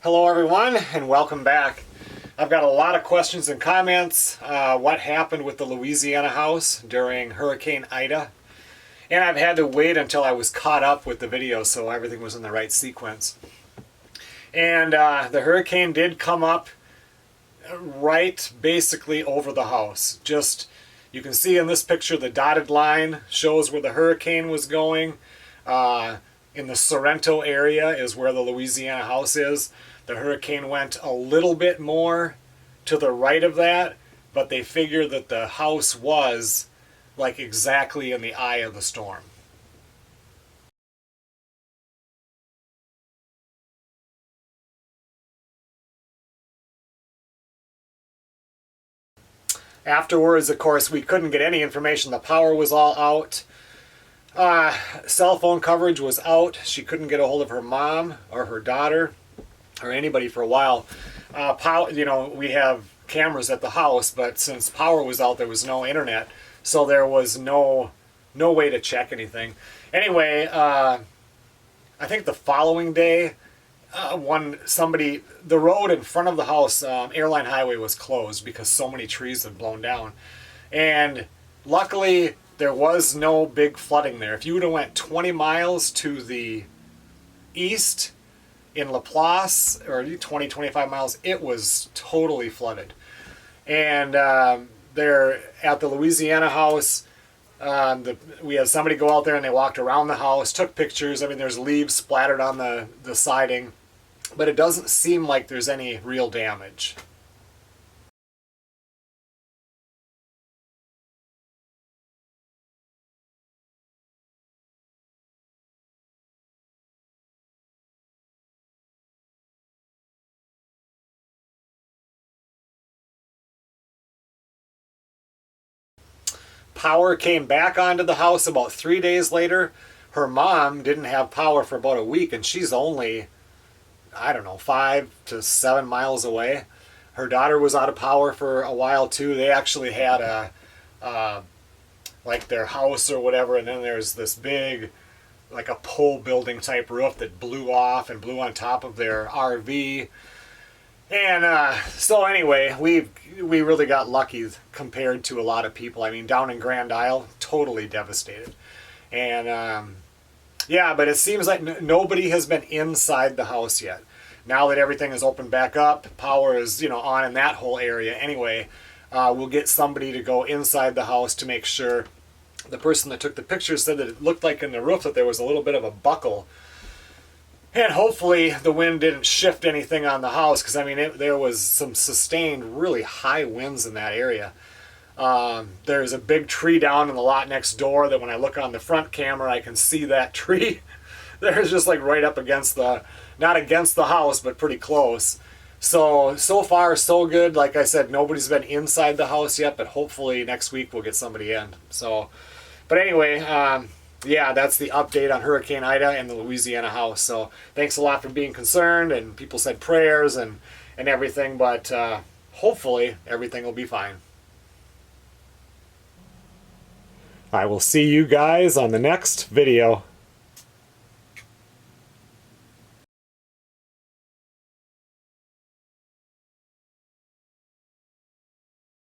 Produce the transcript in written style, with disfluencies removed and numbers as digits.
Hello everyone and welcome back. I've got a lot of questions and comments. What happened with the Louisiana house during Hurricane Ida? And I've had to wait until I was caught up with the video so everything was in the right sequence. And the hurricane did come up right basically over the house. Just, you can see in this picture the dotted line shows where the hurricane was going. In the Sorrento area is where the Louisiana house is. The hurricane went a little bit more to the right of that, but they figured that the house was like exactly in the eye of the storm. Afterwards, of course, we couldn't get any information. The power was all out. Cell phone coverage was out. She couldn't get a hold of her mom or her daughter or anybody for a while. We have cameras at the house, but since power was out, there was no internet, so there was no way to check anything. Anyway, I think the following day, the road in front of the house, Airline Highway, was closed because so many trees had blown down, and luckily there was no big flooding there. If you would have went 20 miles to the east in Laplace, or 25 miles, it was totally flooded. And there at the Louisiana house, we had somebody go out there and they walked around the house, took pictures. I mean, there's leaves splattered on the siding, but it doesn't seem like there's any real damage. Power came back onto the house about 3 days later. Her mom didn't have power for about a week, and she's only, I don't know, 5 to 7 miles away. Her daughter was out of power for a while too. They actually had like their house or whatever, and then there's this big, like a pole building type roof that blew off and blew on top of their RV. And so anyway, we really got lucky compared to a lot of people. I mean, down in Grand Isle, totally devastated. And yeah, but it seems like nobody has been inside the house yet. Now that everything is opened back up, power is on in that whole area anyway. We'll get somebody to go inside the house to make sure. The person that took the pictures said that it looked like in the roof that there was a little bit of a buckle. And hopefully the wind didn't shift anything on the house, because I mean there was some sustained really high winds in that area. There's a big tree down in the lot next door that when I look on the front camera I can see that tree. There's just like right up against not against the house, but pretty close. So far so good. Like I said, nobody's been inside the house yet, but hopefully next week we'll get somebody in. But anyway, yeah, that's the update on Hurricane Ida and the Louisiana house. So thanks a lot for being concerned, and people said prayers and everything, but hopefully everything will be fine. I will see you guys on the next video.